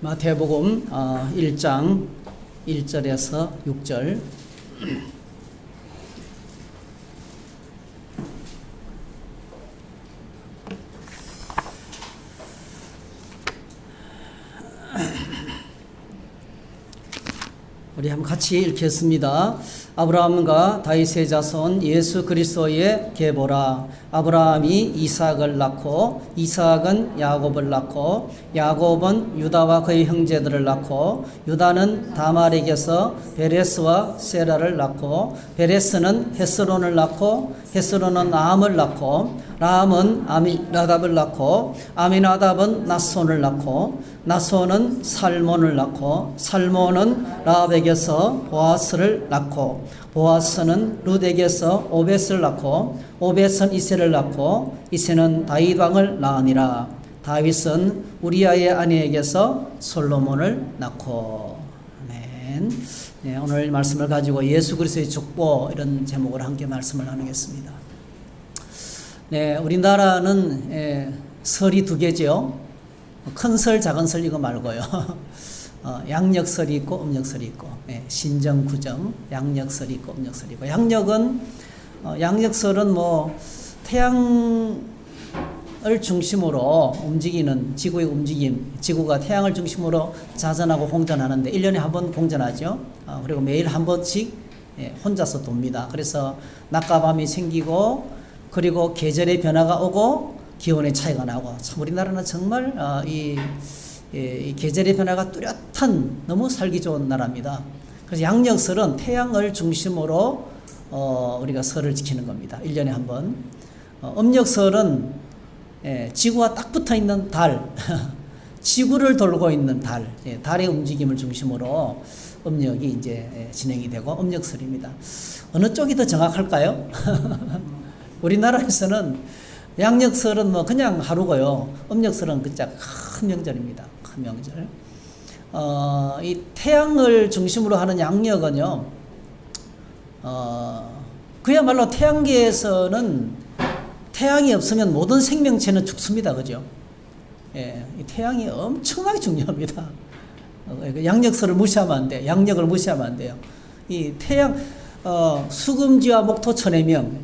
마태복음 1장 1절에서 6절. 우리 한번 같이 읽겠습니다. 아브라함과 다윗의 자손 예수 그리스도의 계보라. 아브라함이 이삭을 낳고 이삭은 야곱을 낳고 야곱은 유다와 그의 형제들을 낳고 유다는 다말에게서 베레스와 세라를 낳고 베레스는 헤스론을 낳고 헤스론은 라함을 낳고 라함은 아미나답을 낳고 아미나답은 나손을 낳고 나손은 살몬을 낳고 살몬은 라합에게서 보아스를 낳고 보아스는 룻에게서 오벳을 낳고 오벳은 이새를 낳고 이새는 다윗 왕을 낳으니라. 다윗은 우리아의 아내에게서 솔로몬을 낳고. 아멘. 네, 오늘 말씀을 가지고 예수 그리스도의 족보 이런 제목으로 함께 말씀을 나누겠습니다. 네, 우리나라는 설이 두 개죠. 큰 설, 작은 설 이거 말고요. 양력설이 있고 음력설이 있고, 신정, 구정, 양력설이 있고 음력설이 있고. 양력설은 뭐 태양을 중심으로 움직이는 지구의 움직임, 지구가 태양을 중심으로 자전하고 공전하는데 1년에 한 번 공전하죠. 그리고 매일 한 번씩 혼자서 돕니다. 그래서 낮과 밤이 생기고 그리고 계절의 변화가 오고 기온의 차이가 나고, 참 우리나라는 정말 이 계절의 변화가 뚜렷한 너무 살기 좋은 나라입니다. 그래서 양력설은 태양을 중심으로 우리가 설을 지키는 겁니다. 1년에 한 번. 음력설은 지구와 딱 붙어 있는 달, 지구를 돌고 있는 달, 달의 움직임을 중심으로 음력이 이제 진행이 되고 음력설입니다. 어느 쪽이 더 정확할까요? 우리나라에서는 양력설은 뭐 그냥 하루고요. 음력설은 진짜 큰 명절입니다. 큰 명절. 이 태양을 중심으로 하는 양력은요, 그야말로 태양계에서는 태양이 없으면 모든 생명체는 죽습니다. 그죠? 이 태양이 엄청나게 중요합니다. 양력설을 무시하면 안 돼요. 양력을 무시하면 안 돼요. 이 태양, 수금지와 목토 천해명,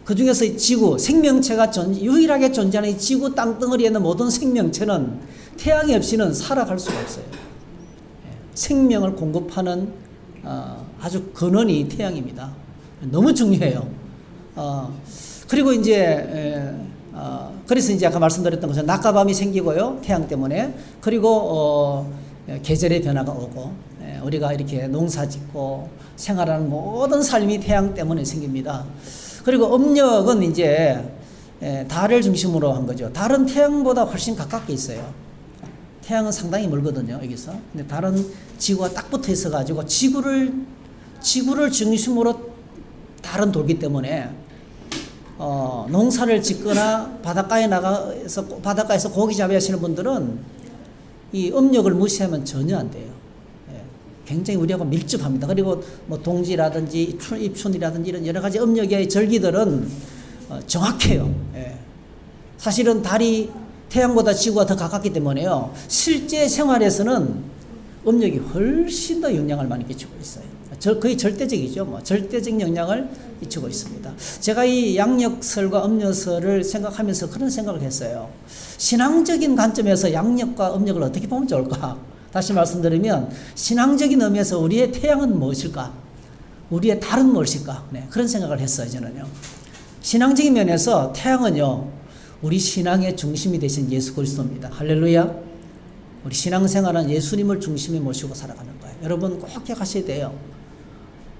그 중에서 이 지구, 생명체가 유일하게 존재하는 이 지구 땅덩어리에 있는 모든 생명체는 태양이 없이는 살아갈 수가 없어요. 생명을 공급하는 아주 근원이 태양입니다. 너무 중요해요. 그리고 이제 그래서 이제 아까 말씀드렸던 것은 낮과 밤이 생기고요, 태양 때문에. 그리고 계절의 변화가 오고, 우리가 이렇게 농사짓고 생활하는 모든 삶이 태양 때문에 생깁니다. 그리고 음력은 이제 달을 중심으로 한 거죠. 달은 태양보다 훨씬 가깝게 있어요. 태양은 상당히 멀거든요, 여기서. 근데 달은 지구가 딱 붙어 있어 가지고 지구를 중심으로 달은 돌기 때문에 농사를 짓거나 바닷가에서 고기 잡아 하시는 분들은 이 음력을 무시하면 전혀 안 돼요. 굉장히 우리하고 밀접합니다. 그리고 뭐 동지라든지 입춘이라든지 이런 여러 가지 음력의 절기들은 정확해요. 사실은 달이 태양보다 지구가 더 가깝기 때문에요, 실제 생활에서는 음력이 훨씬 더 영향을 많이 끼치고 있어요. 거의 절대적이죠. 뭐 절대적 영향을 끼치고 있습니다. 제가 이 양력설과 음력설을 생각하면서 그런 생각을 했어요. 신앙적인 관점에서 양력과 음력을 어떻게 보면 좋을까? 다시 말씀드리면 신앙적인 의미에서 우리의 태양은 무엇일까? 우리의 달은 무엇일까? 그런 생각을 했어요, 저는요. 신앙적인 면에서 태양은요, 우리 신앙의 중심이 되신 예수 그리스도입니다. 할렐루야. 우리 신앙생활은 예수님을 중심에 모시고 살아가는 거예요. 여러분 꼭 기억하셔야 돼요.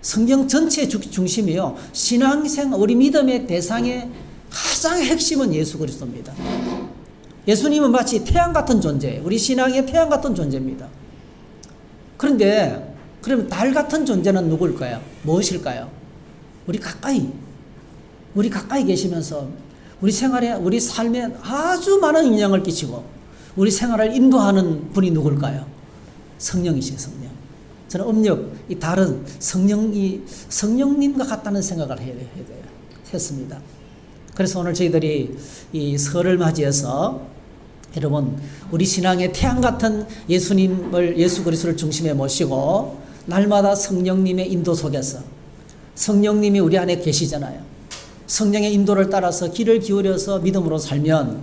성경 전체의 중심이요, 신앙생활, 우리 믿음의 대상의 가장 핵심은 예수 그리스도입니다. 예수님은 마치 태양 같은 존재예요. 우리 신앙의 태양 같은 존재입니다. 그런데 그럼 달 같은 존재는 누구일까요? 무엇일까요? 우리 가까이 계시면서 우리 생활에, 우리 삶에 아주 많은 영향을 끼치고 우리 생활을 인도하는 분이 누굴까요? 성령이시죠, 성령. 저는 음력, 이 달은 성령님과 같다는 생각을 했습니다. 그래서 오늘 저희들이 이 설을 맞이해서 여러분, 우리 신앙의 태양 같은 예수님을, 예수 그리스도를 중심에 모시고 날마다 성령님의 인도 속에서, 성령님이 우리 안에 계시잖아요. 성령의 인도를 따라서 귀를 기울여서 믿음으로 살면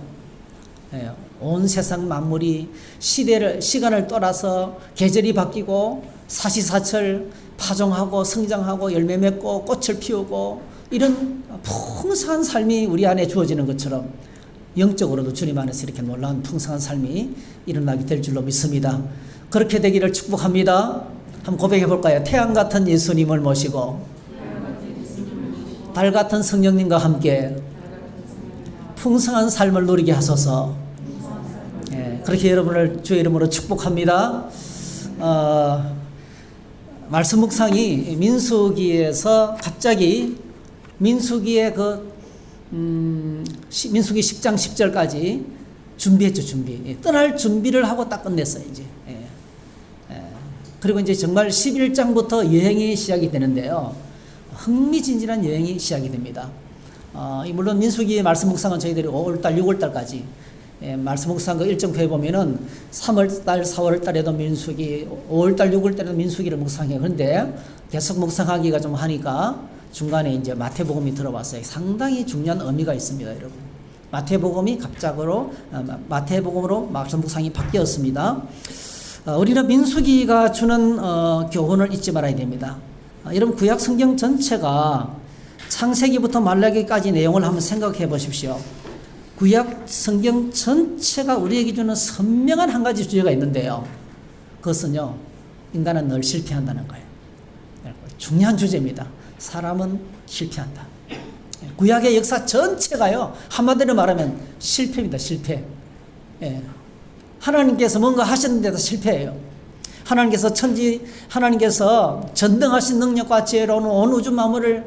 온 세상 만물이 시간을 떠나서 계절이 바뀌고 사시사철 파종하고 성장하고 열매 맺고 꽃을 피우고 이런 풍성한 삶이 우리 안에 주어지는 것처럼 영적으로도 주님 안에서 이렇게 놀라운 풍성한 삶이 일어나게 될 줄로 믿습니다. 그렇게 되기를 축복합니다. 한번 고백해 볼까요? 태양 같은 예수님을 모시고 달 같은 성령님과 함께 풍성한 삶을 누리게 하소서. 그렇게 여러분을 주의 이름으로 축복합니다. 말씀 묵상이 민수기에서 갑자기 민수기의 민수기 10장 10절까지 준비했죠. 떠날 준비를 하고 딱 끝냈어요. 이제. 그리고 이제 정말 11장부터 여행이 시작이 되는데요. 흥미진진한 여행이 시작이 됩니다. 물론 민수기의 말씀 묵상은 저희들이 5월달, 6월달까지 말씀 묵상 그 일정표에 보면은 3월달, 4월달에도 민수기, 5월달, 6월달에도 민수기를 묵상해요. 그런데 계속 묵상하기가 좀 하니까 중간에 이제 마태복음이 들어왔어요. 상당히 중요한 의미가 있습니다, 여러분. 마태복음이 갑작으로 마태복음으로 말씀 묵상이 바뀌었습니다. 우리는 민수기가 주는 교훈을 잊지 말아야 됩니다. 여러분, 구약 성경 전체가 창세기부터 말라기까지 내용을 한번 생각해 보십시오. 구약 성경 전체가 우리에게 주는 선명한 한 가지 주제가 있는데요. 그것은요, 인간은 늘 실패한다는 거예요. 중요한 주제입니다. 사람은 실패한다. 구약의 역사 전체가요, 한마디로 말하면 실패입니다. 실패. 하나님께서 뭔가 하셨는데도 실패해요. 하나님께서 전능하신 능력과 지혜로는 온 우주 만물을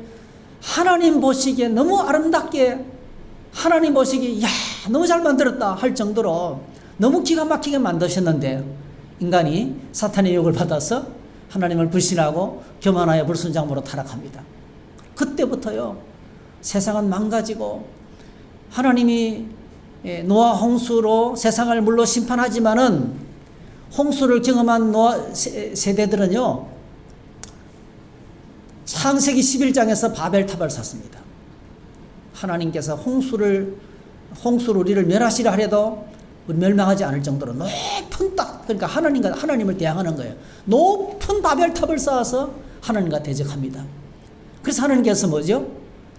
하나님 보시기에 너무 아름답게, 하나님 보시기에 너무 잘 만들었다 할 정도로 너무 기가 막히게 만드셨는데 인간이 사탄의 유혹을 받아서 하나님을 불신하고 교만하여 불순종으로 타락합니다. 그때부터요, 세상은 망가지고 하나님이 노아 홍수로 세상을 물로 심판하지만은 홍수를 경험한 노아 세대들은요, 창세기 11장에서 바벨탑을 샀습니다. 하나님께서 홍수를 우리를 멸하시려 하려도 우리 멸망하지 않을 정도로 높은 그러니까 하나님을 대항하는 거예요. 높은 바벨탑을 쌓아서 하나님과 대적합니다. 그래서 하나님께서 뭐죠?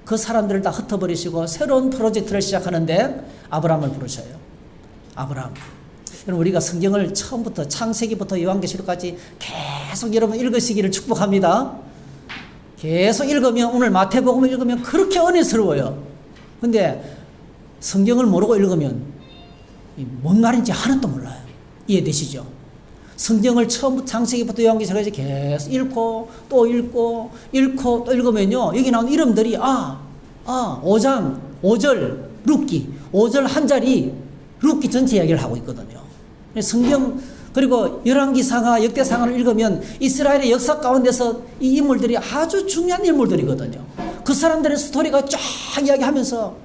그 사람들을 다 흩어버리시고 새로운 프로젝트를 시작하는데 아브라함을 부르셔요. 아브라함. 여러분, 우리가 성경을 처음부터 창세기부터 요한계시록까지 계속 여러분 읽으시기를 축복합니다. 계속 읽으면, 오늘 마태복음을 읽으면 그렇게 은혜스러워요. 근데 성경을 모르고 읽으면 뭔 말인지 하나도 몰라요. 이해되시죠? 성경을 처음부터 창세기부터 요한계시록까지 계속 읽고 또 읽고 또 읽으면요, 여기 나온 이름들이 5장 5절 룻기, 5절 한 자리 룻기 전체 이야기를 하고 있거든요. 성경, 그리고 열왕기상하, 역대상하를 읽으면 이스라엘의 역사 가운데서 이 인물들이 아주 중요한 인물들이거든요. 그 사람들의 스토리가 쫙 이야기하면서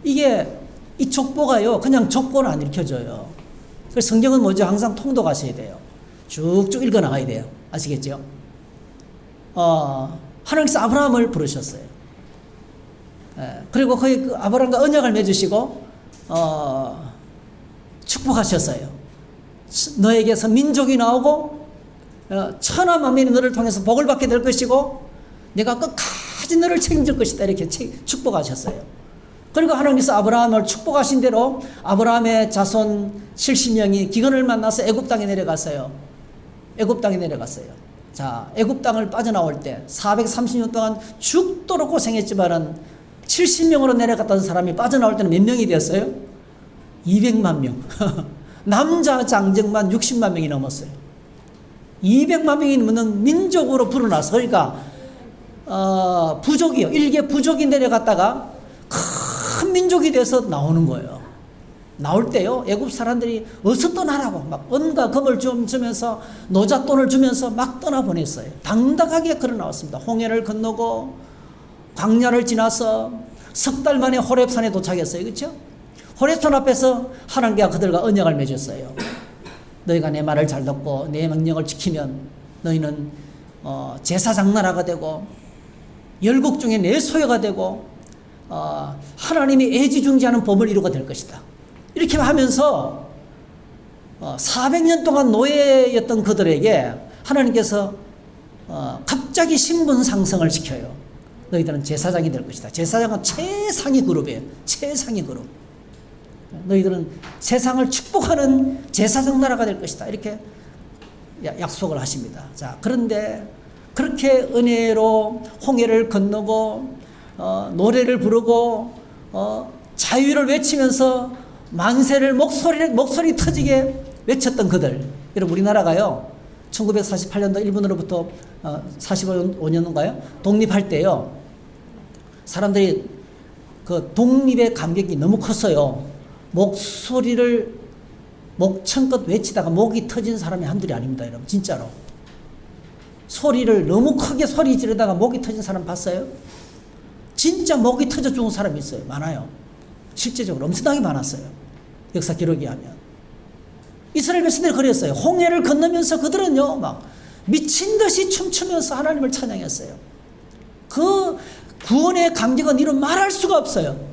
이 족보가요, 그냥 족보는 안 읽혀져요. 그래서 성경은 뭐죠? 항상 통독하셔야 돼요. 쭉쭉 읽어 나가야 돼요. 아시겠죠? 하나님께서 아브라함을 부르셨어요. 그리고 그 아브라함과 언약을 맺으시고 축복하셨어요. 너에게서 민족이 나오고 천하 만민이 너를 통해서 복을 받게 될 것이고 내가 끝까지 너를 책임질 것이다, 이렇게 축복하셨어요. 그리고 하나님께서 아브라함을 축복하신 대로 아브라함의 자손 70명이 기근을 만나서 애굽 땅에 내려갔어요. 자, 애굽 땅을 빠져나올 때 430년 동안 죽도록 고생했지만은 70명으로 내려갔던 사람이 빠져나올 때는 몇 명이 되었어요? 200만 명. 남자 장정만 60만 명이 넘었어요. 200만 명이 넘는 민족으로 불어나서, 그러니까 부족이요, 일개 부족이 내려갔다가 큰 민족이 돼서 나오는 거예요. 나올 때요, 애굽 사람들이 어서 떠나라고 막 은과 금을 주면서 노잣돈을 주면서 막 떠나보냈어요. 당당하게 걸어 나왔습니다. 홍해를 건너고 광야를 지나서 석 달 만에 호렙산에 도착했어요. 그렇죠? 호레손 앞에서 하나님과 그들과 언약을 맺었어요. 너희가 내 말을 잘 듣고 내 명령을 지키면 너희는 제사장 나라가 되고 열국 중에 내 소유가 되고 하나님이 애지중지하는 법을 이루게 될 것이다. 이렇게 하면서 400년 동안 노예였던 그들에게 하나님께서 갑자기 신분 상승을 시켜요. 너희들은 제사장이 될 것이다. 제사장은 최상위 그룹이에요. 최상위 그룹. 너희들은 세상을 축복하는 제사장 나라가 될 것이다. 이렇게 약속을 하십니다. 자, 그런데 그렇게 은혜로 홍해를 건너고 노래를 부르고 자유를 외치면서 만세를 목소리 터지게 외쳤던 그들. 여러분, 우리나라가요 1948년도 일본으로부터 45년인가요? 독립할 때요, 사람들이 그 독립의 감격이 너무 컸어요. 목소리를 목청껏 외치다가 목이 터진 사람이 한둘이 아닙니다, 여러분. 진짜로. 소리를 너무 크게 소리 지르다가 목이 터진 사람 봤어요? 진짜 목이 터져 죽은 사람이 있어요. 많아요. 실제적으로 엄청나게 많았어요. 역사 기록에 하면. 이스라엘 백성들이 그랬어요. 홍해를 건너면서 그들은요, 막 미친 듯이 춤추면서 하나님을 찬양했어요. 그 구원의 감격은 이루 말할 수가 없어요.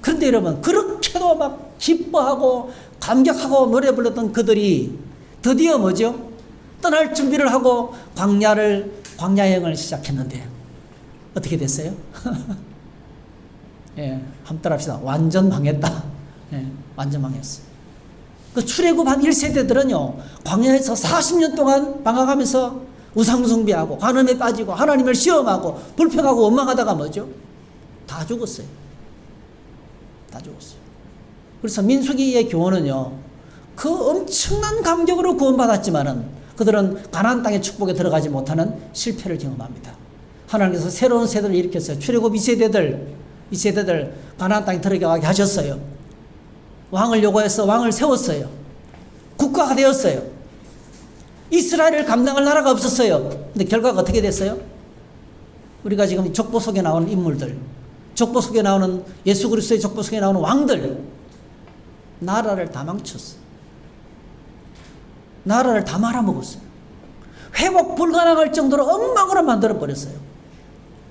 그런데 여러분, 그렇게도 막 기뻐하고 감격하고 노래 불렀던 그들이 드디어 뭐죠? 떠날 준비를 하고 광야 여행을 시작했는데 어떻게 됐어요? 예, 한번 따라합시다. 완전 망했다. 예, 완전 망했어. 그 출애굽 한 1세대들은요, 광야에서 40년 동안 방황하면서 우상숭배하고 관음에 빠지고 하나님을 시험하고 불평하고 원망하다가 뭐죠? 다 죽었어요. 다 죽었어요. 그래서 민수기의 교훈은요, 그 엄청난 감격으로 구원받았지만은 그들은 가나안 땅의 축복에 들어가지 못하는 실패를 경험합니다. 하나님께서 새로운 세대를 일으켰어요. 출애굽 2세대들 가나안 땅에 들어가게 하셨어요. 왕을 요구해서 왕을 세웠어요. 국가가 되었어요. 이스라엘을 감당할 나라가 없었어요. 근데 결과가 어떻게 됐어요? 우리가 지금 족보 속에 나오는 인물들, 족보 속에 나오는 예수 그리스도의 족보 속에 나오는 왕들, 나라를 다 망쳤어요. 나라를 다 말아먹었어요. 회복 불가능할 정도로 엉망으로 만들어버렸어요.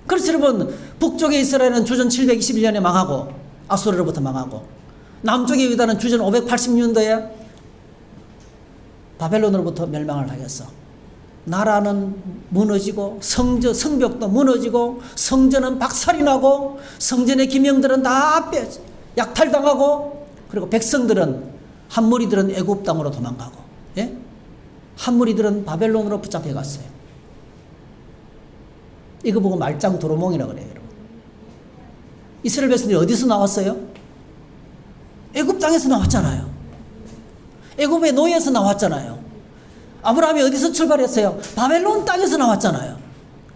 그래서 여러분, 북쪽의 이스라엘은 주전 721년에 망하고 아수르로부터 망하고, 남쪽의 유다는 주전 580년도에 바벨론으로부터 멸망을 하겠어. 나라는 무너지고 성벽도 무너지고 성전은 박살이 나고 성전의 기명들은 다 약탈당하고, 그리고 백성들은 한 무리들은 애굽 땅으로 도망가고, 예? 한 무리들은 바벨론으로 붙잡혀 갔어요. 이거 보고 말짱 도로몽이라고 그래요, 여러분. 이스라엘 백성들이 어디서 나왔어요? 애굽 땅에서 나왔잖아요. 애굽의 노예에서 나왔잖아요. 아브라함이 어디서 출발했어요? 바벨론 땅에서 나왔잖아요.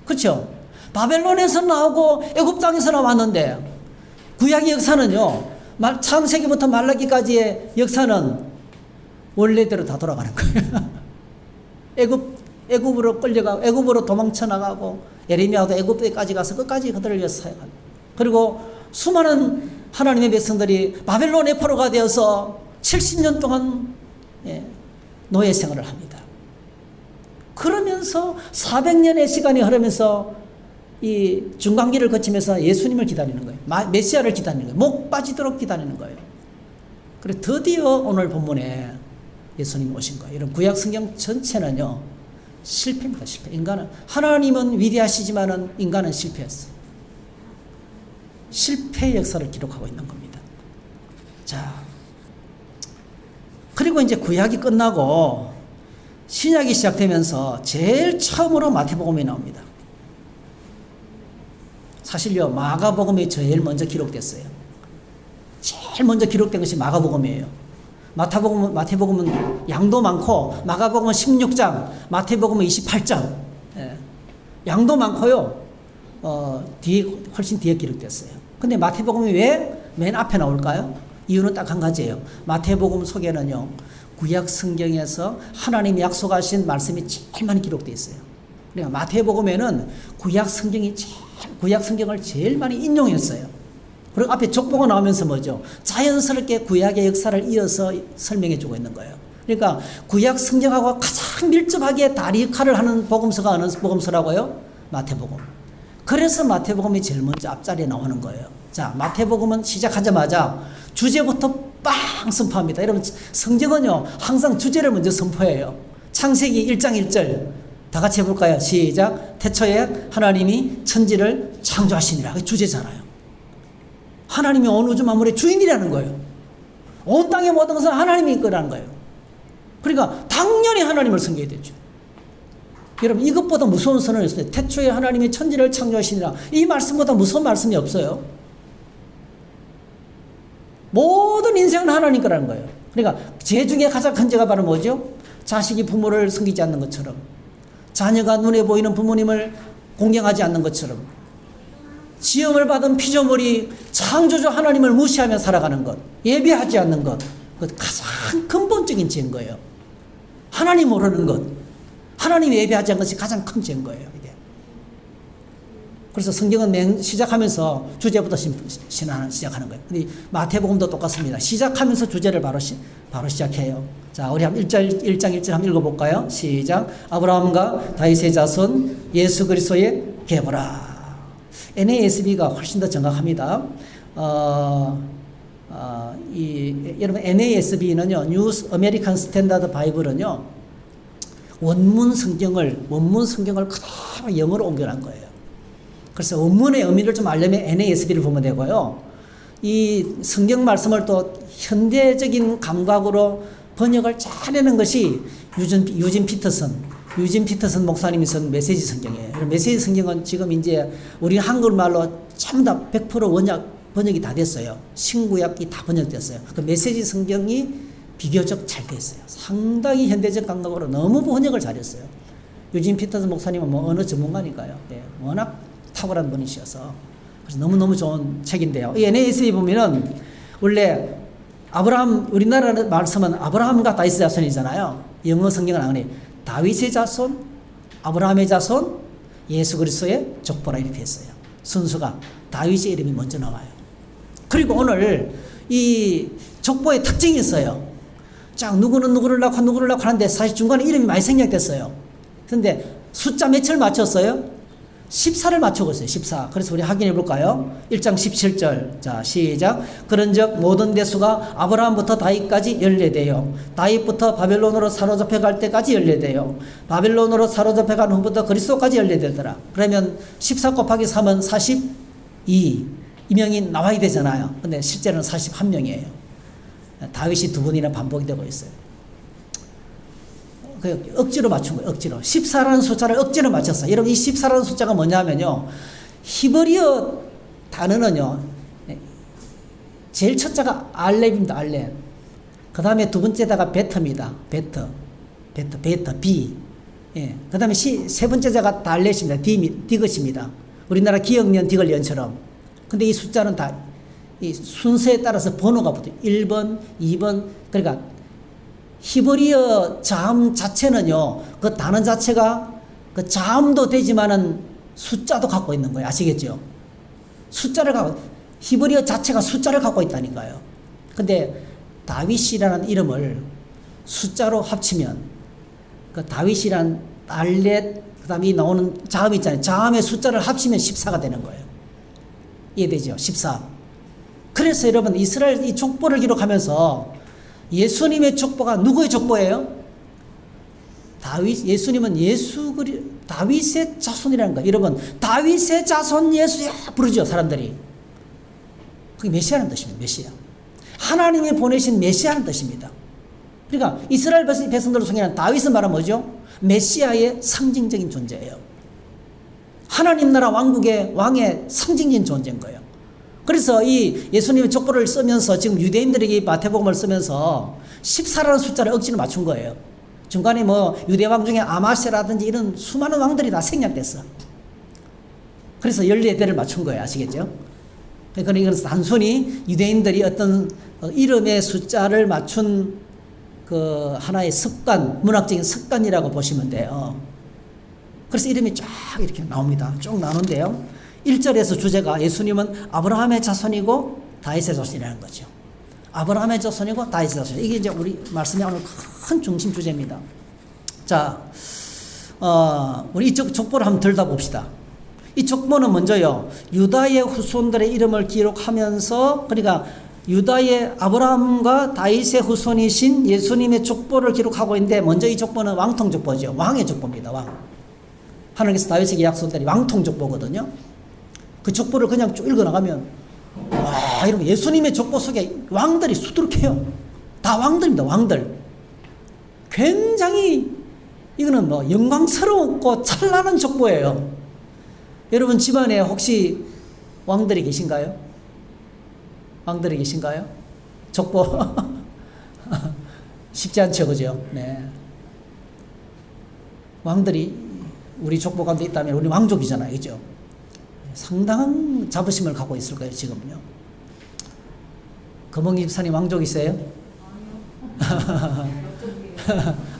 그렇죠? 바벨론에서 나오고 애굽 땅에서 나왔는데, 구약의 역사는요, 창세기부터 말라기까지의 역사는 원래대로 다 돌아가는 거예요. 애굽으로 끌려가고 애굽으로 도망쳐 나가고, 예레미야도 애굽에까지 가서 끝까지 그들을 위해서 사역합니다. 그리고 수많은 하나님의 백성들이 바벨론의 포로가 되어서 70년 동안 노예 생활을 합니다. 그러면서 400년의 시간이 흐르면서 이 중간기를 거치면서 예수님을 기다리는 거예요. 메시아를 기다리는 거예요. 목 빠지도록 기다리는 거예요. 그래서 드디어 오늘 본문에 예수님이 오신 거예요. 이런 구약 성경 전체는요, 실패입니다. 실패. 인간은, 하나님은 위대하시지만은 인간은 실패했어요. 실패의 역사를 기록하고 있는 겁니다. 자, 그리고 이제 구약이 끝나고 신약이 시작되면서 제일 처음으로 마태복음이 나옵니다. 사실요, 마가복음이 제일 먼저 기록됐어요. 제일 먼저 기록된 것이 마가복음이에요. 마태복음은 양도 많고, 마가복음은 16장, 마태복음은 28장. 예. 양도 많고요. 훨씬 뒤에 기록됐어요. 근데 마태복음이 왜 맨 앞에 나올까요? 이유는 딱 한 가지예요. 마태복음 속에는요, 구약 성경에서 하나님이 약속하신 말씀이 제일 많이 기록되어 있어요. 그러니까 마태복음에는 구약 성경을 제일 많이 인용했어요. 그리고 앞에 족보가 나오면서 뭐죠? 자연스럽게 구약의 역사를 이어서 설명해 주고 있는 거예요. 그러니까 구약 성경하고 가장 밀접하게 다리 역할을 하는 복음서가 어느 복음서라고요? 마태복음. 그래서 마태복음이 제일 먼저 앞자리에 나오는 거예요. 자, 마태복음은 시작하자마자 주제부터 빵 선포합니다. 여러분, 성경은요, 항상 주제를 먼저 선포해요. 창세기 1장 1절. 다 같이 해볼까요? 시작. 태초에 하나님이 천지를 창조하시니라. 그게 주제잖아요. 하나님이 온 우주 만물의 주인이라는 거예요. 온 땅의 모든 것은 하나님이 이끌라는 거예요. 그러니까 당연히 하나님을 섬겨야 되죠. 여러분, 이것보다 무서운 선언이 있어요. 태초에 하나님이 천지를 창조하시니라. 이 말씀보다 무서운 말씀이 없어요. 모든 인생은 하나님 거라는 거예요. 그러니까 죄 중에 가장 큰 죄가 바로 뭐죠? 자식이 부모를 섬기지 않는 것처럼, 자녀가 눈에 보이는 부모님을 공경하지 않는 것처럼, 지음을 받은 피조물이 창조주 하나님을 무시하며 살아가는 것, 예배하지 않는 것, 그 가장 근본적인 죄인 거예요. 하나님 모르는 것, 하나님 예배하지 않는 것이 가장 큰 죄인 거예요. 이게. 그래서 성경은 시작하면서 주제부터 시작하는 거예요. 근데 마태복음도 똑같습니다. 시작하면서 주제를 바로 시작해요. 자, 우리 한번 1장 1절 한번 읽어볼까요? 시작. 아브라함과 다윗의 자손 예수 그리스도의 계보라. NASB가 훨씬 더 정확합니다. 여러분, NASB는요, 뉴스 아메리칸 스탠다드 바이블은요, 원문 성경을 그대로 영어로 옮겨놓은 거예요. 그래서 원문의 의미를 좀 알려면 NASB를 보면 되고요. 이 성경 말씀을 또 현대적인 감각으로 번역을 잘해낸 것이 유진 피터슨 목사님이 쓴 메시지 성경이에요. 메시지 성경은 지금 이제 우리 한국말로 전부 다 100% 번역이 다 됐어요. 신구약이 다 번역됐어요. 그 메시지 성경이 비교적 잘 됐어요. 상당히 현대적 감각으로 너무 번역을 잘했어요. 유진 피터슨 목사님은 뭐 언어 전문가니까요. 네, 워낙 탁월한 분이셔서. 그래서 너무너무 좋은 책인데요. 이 NASB 보면은 원래 우리나라 말씀은 아브라함과 다윗의 자손이잖아요. 영어 성경은 안 그래요. 다윗의 자손, 아브라함의 자손, 예수 그리스도의 족보라 이렇게 했어요. 순서가 다윗의 이름이 먼저 나와요. 그리고 오늘 이 족보의 특징이 있어요. 자, 누구는 누구를 낳고 하는데 사실 중간에 이름이 많이 생략됐어요. 그런데 숫자 몇을 맞췄어요? 14를 맞추고 있어요. 14. 그래서 우리 확인해 볼까요? 1장 17절. 자, 시작. 그런즉 모든 대수가 아브라함부터 다윗까지 14대요. 다윗부터 바벨론으로 사로잡혀 갈 때까지 14대요. 바벨론으로 사로잡혀 간 후부터 그리스도까지 14대더라. 그러면 14 곱하기 3은 42. 이명이 나와야 되잖아요. 근데 실제로는 41명이에요. 다윗이 2번이나 반복이 되고 있어요. 억지로 맞춘 거예요. 억지로. 14라는 숫자를 억지로 맞췄어요. 여러분, 이 14라는 숫자가 뭐냐면요, 히브리어 단어는요, 제일 첫자가 알렙입니다. 알렙. 그 다음에 두 번째다가 베터입니다. 베터, 비. 예. 그 다음에 세 번째자가 달렛입니다. 디귿입니다. 우리나라 기억년, 디귿년처럼. 근데 이 숫자는 다 이 순서에 따라서 번호가 붙어요. 1번, 2번. 그러니까 히브리어 자음 자체는요, 그 단어 자체가 그 자음도 되지만은 숫자도 갖고 있는 거예요. 아시겠죠? 히브리어 자체가 숫자를 갖고 있다니까요. 근데 다윗이라는 이름을 숫자로 합치면 그 다윗이란 달렛, 그 다음에 나오는 자음 있잖아요. 자음의 숫자를 합치면 14가 되는 거예요. 이해되죠? 14. 그래서 여러분, 이스라엘 이 족보를 기록하면서 예수님의 족보가 누구의 족보예요? 예수님은 다윗의 자손이라는 거예요. 여러분, 다윗의 자손 예수야 부르죠, 사람들이. 그게 메시아라는 뜻입니다. 메시아. 하나님이 보내신 메시아라는 뜻입니다. 그러니까 이스라엘 백성들을 소개하는 다윗은 말은 뭐죠? 메시아의 상징적인 존재예요. 하나님 나라 왕국의 왕의 상징적인 존재인 거예요. 그래서 이 예수님의 족보를 쓰면서 지금 유대인들에게 마태복음을 쓰면서 14라는 숫자를 억지로 맞춘 거예요. 중간에 뭐 유대왕 중에 아마세라든지 이런 수많은 왕들이 다 생략됐어. 그래서 14대를 맞춘 거예요. 아시겠죠? 그러니까 이건 단순히 유대인들이 어떤 이름의 숫자를 맞춘 그 하나의 습관, 문학적인 습관이라고 보시면 돼요. 그래서 이름이 쫙 이렇게 나옵니다. 쭉 나오는데요. 1절에서 주제가 예수님은 아브라함의 자손이고 다윗의 자손이라는 거죠. 아브라함의 자손이고 다윗의 자손. 이게 이제 우리 말씀의 오늘 큰 중심 주제입니다. 자, 우리 이쪽 족보를 한번 들여다봅시다. 이 족보는 먼저요, 유다의 후손들의 이름을 기록하면서, 그러니까 유다의 아브라함과 다윗의 후손이신 예수님의 족보를 기록하고 있는데, 먼저 이 족보는 왕통 족보죠. 왕의 족보입니다. 왕. 하나님께서 다윗에게 약속된 왕통 족보거든요. 그 족보를 그냥 쭉 읽어나가면, 와, 이러면 예수님의 족보 속에 왕들이 수두룩해요. 다 왕들입니다. 왕들. 굉장히 이거는 뭐 영광스럽고 찬란한 족보예요. 여러분 집안에 혹시 왕들이 계신가요? 왕들이 계신가요? 족보 쉽지 않죠, 그죠? 네. 왕들이 우리 족보 가운데 있다면 우리 왕족이잖아요, 그죠? 상당한 자부심을 갖고 있을 거예요, 지금요. 금홍 집사님 왕족이세요?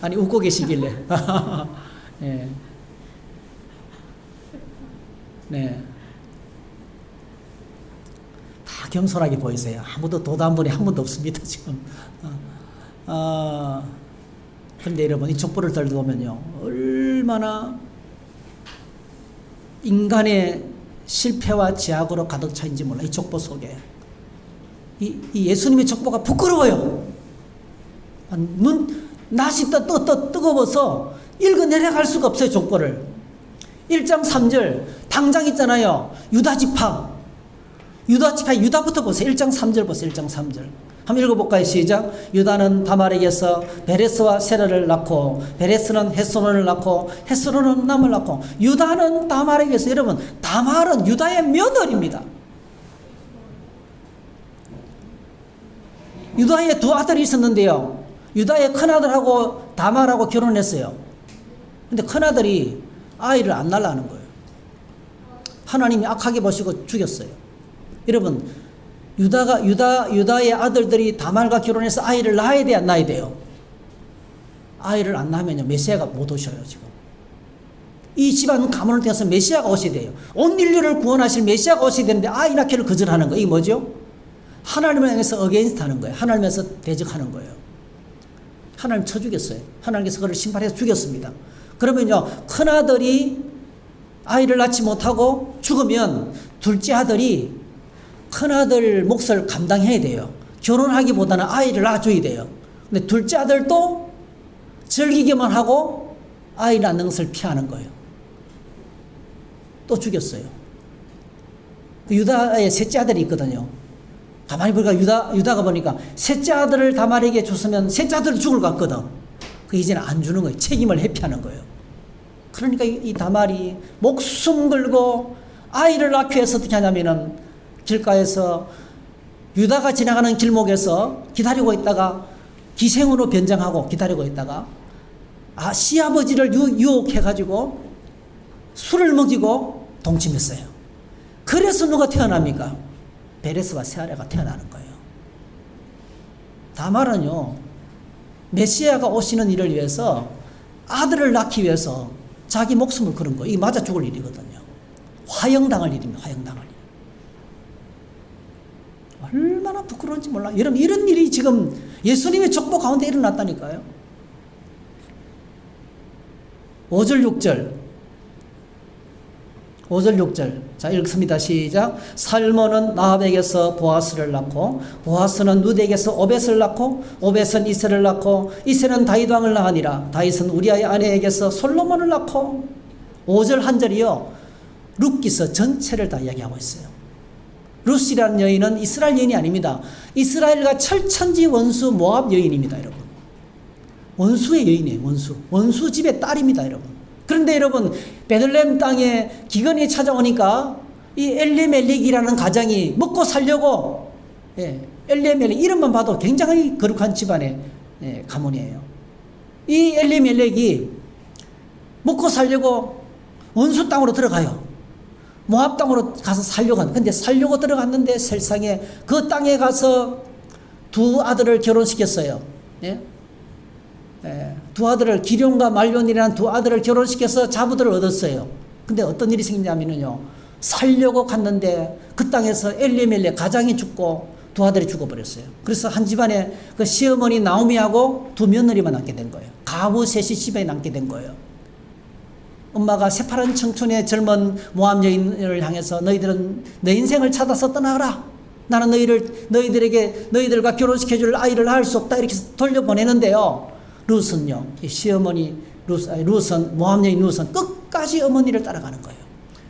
아니, 웃고 계시길래. 네. 네. 다 겸손하게 보이세요. 아무도 도단 분이 한 분도 없습니다, 지금. 그런데 여러분, 이 족보를 들어보면요, 얼마나 인간의 실패와 제약으로 가득 차인지 몰라, 이 족보 속에. 이 예수님의 족보가 부끄러워요. 낯이 뜨거워서 읽어 내려갈 수가 없어요, 족보를. 1장 3절, 당장 있잖아요. 유다지파, 유다부터 보세요. 1장 3절 보세요. 1장 3절. 한번 읽어볼까요? 시작. 유다는 다말에게서 베레스와 세라를 낳고, 베레스는 헤스론을 낳고, 헤스론은 남을 낳고, 유다는 다말에게서, 여러분, 다말은 유다의 며느리입니다. 유다의 두 아들이 있었는데요, 유다의 큰아들하고 다말하고 결혼했어요. 근데 큰아들이 아이를 안 낳으라는 거예요. 하나님이 악하게 보시고 죽였어요. 여러분, 유다의 아들들이 다말과 결혼해서 아이를 낳아야 돼, 안 낳아야 돼요? 아이를 안 낳으면요, 메시아가 못 오셔요, 지금. 이 집안 가문을 통해서 메시아가 오셔야 돼요. 온 인류를 구원하실 메시아가 오셔야 되는데 아이 낳기를 거절하는 거예요. 이게 뭐죠? 하나님을 향해서 어게인스트 하는 거예요. 하나님에서 대적하는 거예요. 하나님 쳐 죽였어요. 하나님께서 그를 심판해서 죽였습니다. 그러면요, 큰아들이 아이를 낳지 못하고 죽으면 둘째 아들이 큰아들 몫을 감당해야 돼요. 결혼하기보다는 아이를 낳아줘야 돼요. 근데 둘째 아들도 즐기기만 하고 아이 낳는 것을 피하는 거예요. 또 죽였어요. 유다의 셋째 아들이 있거든요. 가만히 보니까 유다가 보니까 셋째 아들을 다말에게 줬으면 셋째 아들도 죽을 것 같거든. 그 이제는 안 주는 거예요. 책임을 회피하는 거예요. 그러니까 이 다말이 목숨 걸고 아이를 낳기 위해서 어떻게 하냐면은 길가에서 유다가 지나가는 길목에서 기다리고 있다가 기생으로 변장하고 기다리고 있다가 시아버지를 유혹해가지고 술을 먹이고 동침했어요. 그래서 누가 태어납니까? 베레스와 세아라가 태어나는 거예요. 다말은요, 메시아가 오시는 일을 위해서 아들을 낳기 위해서 자기 목숨을 걸은 거예요. 이게 맞아 죽을 일이거든요. 화형당할 일입니다. 화형당할 일. 얼마나 부끄러운지 몰라. 여러분, 이런 일이 지금 예수님의 족보 가운데 일어났다니까요. 5절 6절. 자, 읽습니다. 시작. 살몬은 나합에게서 보아스를 낳고, 보아스는 룻에게서 오벳을 낳고, 오벳은 이세를 낳고, 이세는 다윗 왕을 낳으니라. 다윗은 우리아의 아내에게서 솔로몬을 낳고. 5절 한 절이요, 룻기서 전체를 다 이야기하고 있어요. 룻이라는 여인은 이스라엘 여인이 아닙니다. 이스라엘과 철천지 원수 모압 여인입니다, 여러분. 원수의 여인이에요, 원수 집의 딸입니다, 여러분. 그런데 여러분, 베들레헴 땅에 기근이 찾아오니까 이 엘리멜렉이라는 가장이 먹고 살려고, 엘리멜렉 이름만 봐도 굉장히 거룩한 집안의 가문이에요. 이 엘리멜렉이 먹고 살려고 원수 땅으로 들어가요. 모압 땅으로 가서 살려고 하는. 근데 살려고 들어갔는데 세상에 그 땅에 가서 두 아들을 결혼시켰어요. 두 아들을, 기럯과 말론이라는 두 아들을 결혼시켜서 자부들을 얻었어요. 근데 어떤 일이 생기냐면요, 살려고 갔는데 그 땅에서 엘리멜렉 가장이 죽고 두 아들이 죽어버렸어요. 그래서 한 집안에 그 시어머니 나오미하고 두 며느리만 남게 된 거예요. 가부 셋이 집에 남게 된 거예요. 엄마가 새파란 청춘의 젊은 모함 여인을 향해서 너희들은 내 인생을 찾아서 떠나가라. 나는 너희들과 결혼시켜줄 아이를 낳을 수 없다. 이렇게 돌려보내는데요. 룻은요, 시어머니 룻은, 모함 여인 룻은 끝까지 어머니를 따라가는 거예요.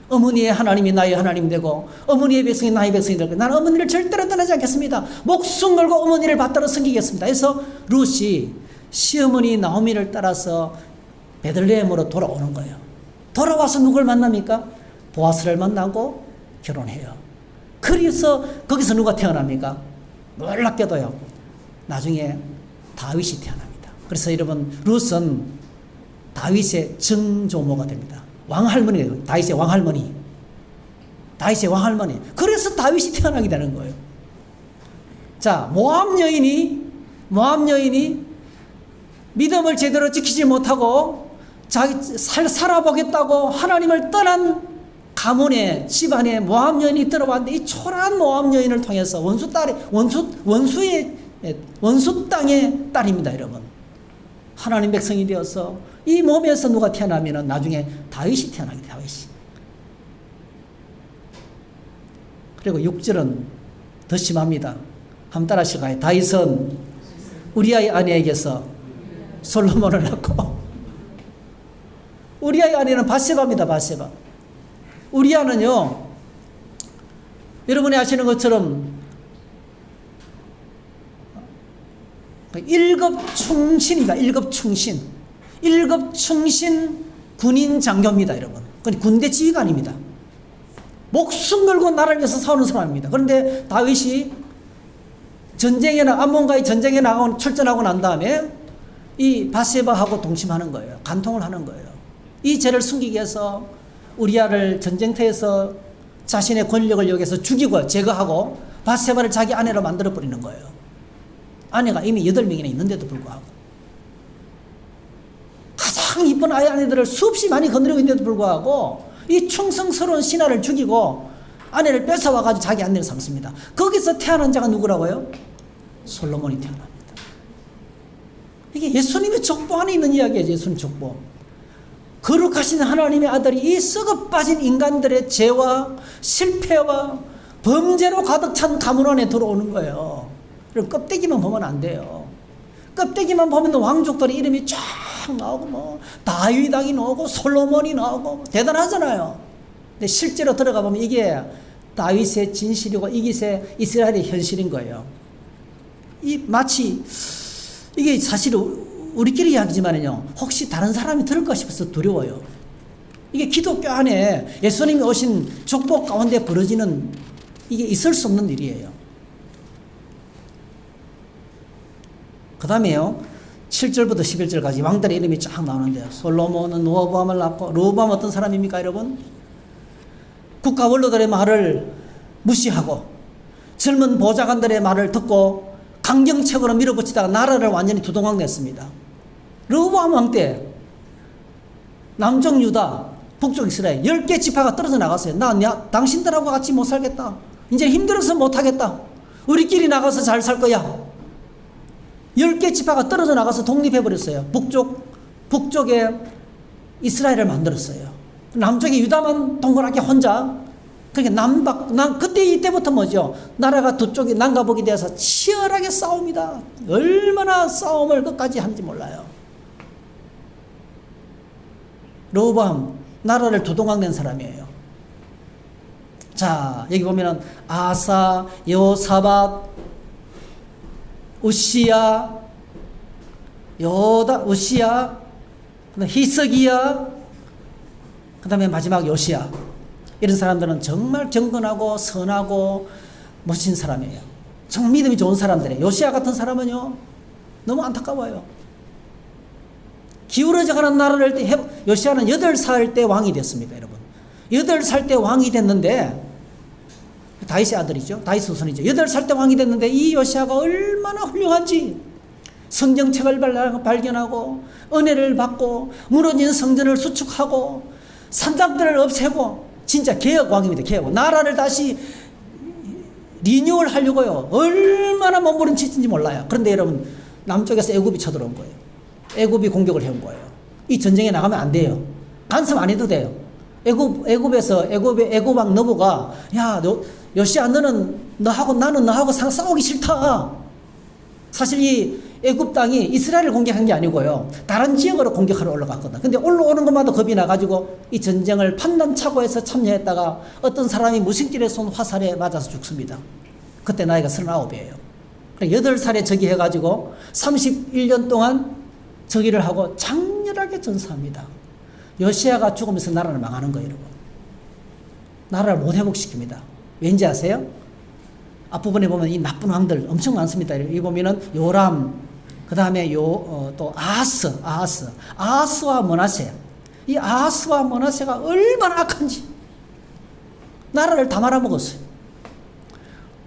어머니의 하나님이 나의 하나님이 되고 어머니의 백성이 나의 백성이 될 거예요. 나는 어머니를 절대로 떠나지 않겠습니다. 목숨 걸고 어머니를 받들어 섬기겠습니다. 그래서 룻이 시어머니 나오미를 따라서 베들레헴으로 돌아오는 거예요. 돌아와서 누굴 만납니까? 보아스를 만나고 결혼해요. 그래서 거기서 누가 태어납니까? 놀랍게도요, 나중에 다윗이 태어납니다. 그래서 여러분, 룻은 다윗의 증조모가 됩니다. 왕할머니예요. 다윗의 왕할머니. 다윗의 왕할머니. 그래서 다윗이 태어나게 되는 거예요. 자, 모함 여인이 믿음을 제대로 지키지 못하고 자기 살아보겠다고 하나님을 떠난 가문의 집안에 모함 여인이 들어왔는데, 이 초라한 모함 여인을 통해서 원수 땅의 딸입니다, 여러분. 하나님 백성이 되어서 이 몸에서 누가 태어나면은 나중에 다윗이 태어나게 돼, 다윗이. 그리고 6절은 더 심합니다. 한번 따라하실까요? 다윗은 우리아의 아내에게서 솔로몬을 낳고, 우리아의 아내는 바세바입니다, 바세바. 우리아는요, 여러분이 아시는 것처럼 일급충신이다. 일급충신 군인 장교입니다, 여러분. 그건 군대 지휘관입니다. 목숨 걸고 나라를 위해서 싸우는 사람입니다. 그런데 다윗이 암몬과의 전쟁에 출전하고 난 다음에 이 바세바하고 동침하는 거예요. 간통을 하는 거예요. 이 죄를 숨기기 위해서 우리아를 전쟁터에서 자신의 권력을 여기서 죽이고 제거하고 바세바를 자기 아내로 만들어 버리는 거예요. 아내가 이미 8명이나 있는데도 불구하고, 가장 이쁜 아내들을 수없이 많이 건드리고 있는데도 불구하고 이 충성스러운 신하를 죽이고 아내를 뺏어와가지고 자기 아내를 삼습니다. 거기서 태어난 자가 누구라고요? 솔로몬이 태어납니다. 이게 예수님의 족보 안에 있는 이야기예요. 예수님 족보. 거룩하신 하나님의 아들이 이 썩어 빠진 인간들의 죄와 실패와 범죄로 가득 찬 가문 안에 들어오는 거예요. 그럼 껍데기만 보면 안 돼요. 껍데기만 보면 왕족들의 이름이 쫙 나오고, 뭐 다윗 왕이 나오고 솔로몬이 나오고 대단하잖아요. 근데 실제로 들어가 보면 이게 다윗의 진실이고 이게 이스라엘의 현실인 거예요. 마치 이게 사실 우리끼리 이야기지만요, 혹시 다른 사람이 들을까 싶어서 두려워요. 이게 기독교 안에 예수님이 오신 족보 가운데 벌어지는, 이게 있을 수 없는 일이에요. 그 다음에요, 7절부터 11절까지 왕들의 이름이 쫙 나오는데요. 솔로몬은 르호보암을 낳고, 르호보암 어떤 사람입니까, 여러분? 국가 원로들의 말을 무시하고 젊은 보좌관들의 말을 듣고 강경책으로 밀어붙이다가 나라를 완전히 두동강냈습니다. 르호보암 왕 때 남쪽 유다, 북쪽 이스라엘 10개 지파가 떨어져 나갔어요. 나 당신들하고 같이 못 살겠다. 이제 힘들어서 못 하겠다. 우리끼리 나가서 잘 살 거야. 10개 지파가 떨어져 나가서 독립해버렸어요. 북쪽에 이스라엘을 만들었어요. 남쪽에 유다만 동그랗게 혼자. 그러니까 그때 이때부터 뭐죠? 나라가 두 쪽이 남과북이 되어서 치열하게 싸웁니다. 얼마나 싸움을 끝까지 하는지 몰라요. 르호보암 나라를 두동강낸 사람이에요. 자, 여기 보면은 아사, 여호사밧, 우시야, 히스기야, 그 다음에 마지막 요시야. 이런 사람들은 정말 경건하고 선하고 멋진 사람이에요. 정말 믿음이 좋은 사람들이에요. 요시야 같은 사람은요, 너무 안타까워요. 기울어져가는 나라를 요시야는 8살 때 왕이 됐습니다, 여러분. 8살 때 왕이 됐는데, 다윗의 아들이죠. 다윗 후손이죠. 8살 때 왕이 됐는데 이 요시야가 얼마나 훌륭한지, 성경책을 발견하고 은혜를 받고 무너진 성전을 수축하고 산당들을 없애고 진짜 개혁왕입니다. 개혁왕. 나라를 다시 리뉴얼 하려고요. 얼마나 몸부림치는지 몰라요. 그런데 여러분, 남쪽에서 애굽이 쳐들어온 거예요. 애굽이 공격을 해온 거예요. 이 전쟁에 나가면 안 돼요. 간섭 안 해도 돼요. 애굽의 애굽왕 너보가, 야, 요시야, 너는 너하고 나는 너하고 싸우기 싫다. 사실 이 애굽 땅이 이스라엘을 공격한 게 아니고요, 다른 지역으로 공격하러 올라갔거든. 근데 올라오는 것마다 겁이 나가지고 이 전쟁을 판단착오해서 참여했다가 어떤 사람이 무식질에 쏜 화살에 맞아서 죽습니다. 그때 나이가 39이에요. 8살에 즉위 해가지고 31년 동안 즉위를 하고 장렬하게 전사합니다. 요시야가 죽으면서 나라를 망하는 거예요, 여러분. 나라를 못 회복시킵니다. 왠지 아세요? 앞부분에 보면 이 나쁜 왕들 엄청 많습니다. 여기 보면은 요람, 그 다음에 또 아하스와 므낫세. 이 아하스와 므낫세가 얼마나 악한지 나라를 다 말아먹었어요.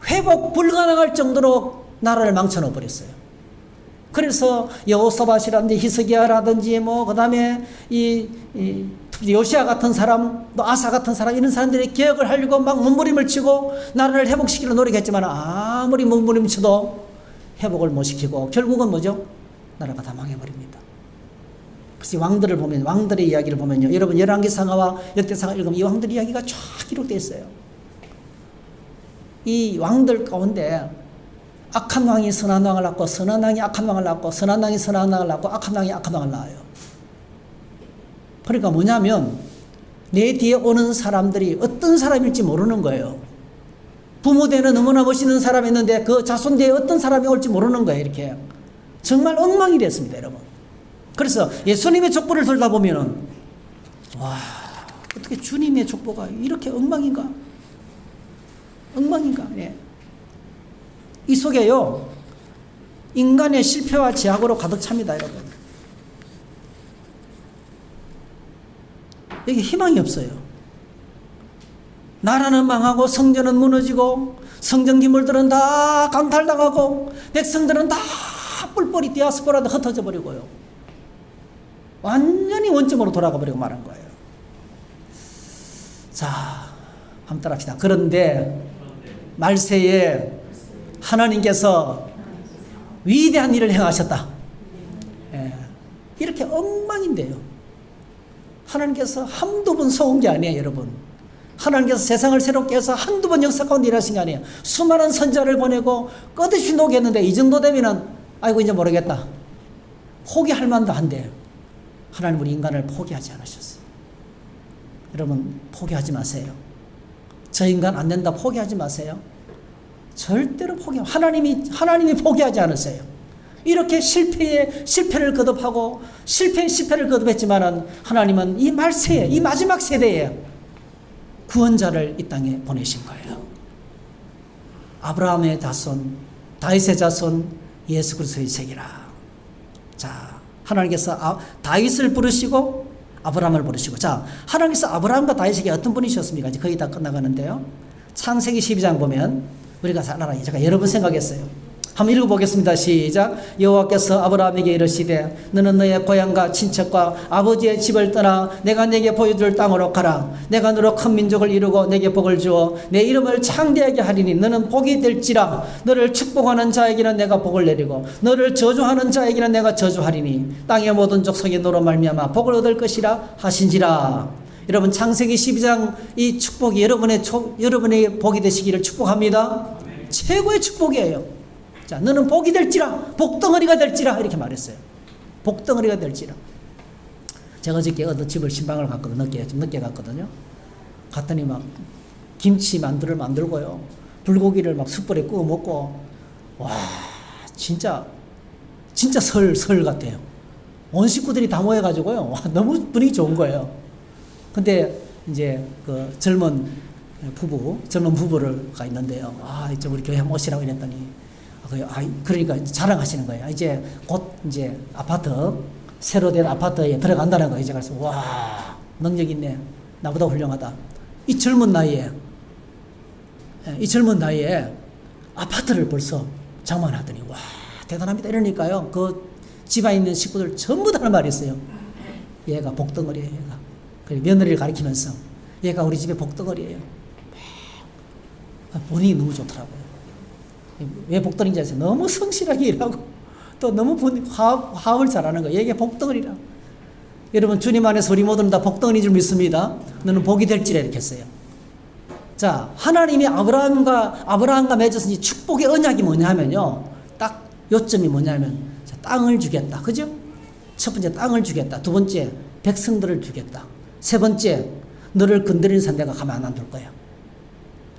회복 불가능할 정도로 나라를 망쳐놓아 버렸어요. 그래서 여호사밧이라든지 히스기야라든지 그 다음에 이 요시야 같은 사람, 또 아사 같은 사람, 이런 사람들이 개혁을 하려고 막 몸부림을 치고 나라를 회복시키려 노력했지만 아무리 몸부림을 쳐도 회복을 못 시키고 결국은 뭐죠? 나라가 다 망해버립니다. 그래서 왕들을 보면, 왕들의 이야기를 보면요, 여러분 열왕기상하와 역대상하 읽으면 이 왕들 이야기가 쫙 기록되어 있어요. 이 왕들 가운데 악한 왕이 선한 왕을 낳고, 선한 왕이 악한 왕을 낳고, 선한 왕이 선한 왕을 낳고, 악한 왕이 악한 왕을 낳아요. 그러니까 뭐냐면 내 뒤에 오는 사람들이 어떤 사람일지 모르는 거예요. 부모대는 너무나 멋있는 사람이 있는데 그 자손 뒤에 어떤 사람이 올지 모르는 거예요. 이렇게 정말 엉망이 됐습니다, 여러분. 그래서 예수님의 족보를 들다 보면은, 와, 어떻게 주님의 족보가 이렇게 엉망인가? 엉망인가? 네. 이 속에요, 인간의 실패와 제약으로 가득 찹니다, 여러분. 여기 희망이 없어요. 나라는 망하고 성전은 무너지고 성전 기물들은 다 강탈당하고 백성들은 다 뿔뿔이 디아스포라도 흩어져 버리고요. 완전히 원점으로 돌아가 버리고 말한 거예요. 자, 한번 따라합시다. 그런데 말세에 하나님께서 위대한 일을 행하셨다. 예. 이렇게 엉망인데요. 하나님께서 한두 번 속은 게 아니에요, 여러분. 하나님께서 세상을 새롭게 해서 한두 번 역사 가운데 일하신 게 아니에요. 수많은 선자를 보내고 끝없이 녹였는데 이 정도 되면은 아이고 이제 모르겠다, 포기할 만도 한데 하나님 우리 인간을 포기하지 않으셨어요. 여러분 포기하지 마세요. 저 인간 안 된다 포기하지 마세요. 절대로 하나님이 포기하지 않으세요. 이렇게 실패를 거듭하고 실패를 거듭했지만은 하나님은 이 말세에, 이 마지막 세대에 구원자를 이 땅에 보내신 거예요. 아브라함의 자손, 다윗의 자손, 예수 그리스도의 세계라. 자, 하나님께서 다윗을 부르시고 아브라함을 부르시고, 자, 하나님께서 아브라함과 다윗에게 어떤 분이셨습니까? 이제 거의 다 끝나가는데요. 창세기 12장 보면 우리가 잘 알아요. 제가 여러 번 생각했어요. 한번 읽어보겠습니다. 시작. 여호와께서 아브라함에게 이르시되 너는 너의 고향과 친척과 아버지의 집을 떠나 내가 내게 보여줄 땅으로 가라. 내가 너로 큰 민족을 이루고 내게 복을 주어 내 이름을 창대하게 하리니 너는 복이 될지라. 너를 축복하는 자에게는 내가 복을 내리고 너를 저주하는 자에게는 내가 저주하리니 땅의 모든 족속이 너로 말미암아 복을 얻을 것이라 하신지라. 여러분 창세기 12장 이 축복이 여러분의 복이 되시기를 축복합니다. 최고의 축복이에요. 자, 너는 복이 될지라, 복덩어리가 될지라 이렇게 말했어요. 복덩어리가 될지라. 제가 어저께 어떤 집을 신방을 갔거든요. 좀 늦게 갔거든요. 갔더니 막 김치 만두를 만들고요, 불고기를 막 숯불에 구워 먹고, 와, 진짜 설 같아요. 온 식구들이 다 모여가지고요, 와, 너무 분위기 좋은 거예요. 근데 이제 그 젊은 부부가 있는데요. 이제 우리 교회 한번 오시라고 이랬더니, 그러니까 자랑하시는 거예요. 이제 곧 이제 새로 된 아파트에 들어간다는 거예요. 이제 그래서 와, 능력 있네. 나보다 훌륭하다. 이 젊은 나이에 아파트를 벌써 장만하더니 와, 대단합니다. 이러니까요, 그 집안에 있는 식구들 전부 다 하는 말이 있어요. 얘가 복덩어리예요, 얘가. 그리고 며느리를 가리키면서 얘가 우리 집에 복덩어리예요. 본인이 너무 좋더라고요. 왜 복덩어리인지 아세요? 너무 성실하게 일하고 또 너무 화합을 잘하는 거예요. 얘가 복덩어리라. 여러분, 주님 안에서 우리 모두는 다 복덩어리인 줄 믿습니다. 너는 복이 될지라 이렇게 했어요. 자, 하나님이 아브라함과 맺었으니 축복의 언약이 뭐냐면요. 딱 요점이 뭐냐면 땅을 주겠다. 그죠? 첫 번째 땅을 주겠다. 두 번째 백성들을 주겠다. 세 번째 너를 건드리는 사람 내가 가만 안 둘 거야.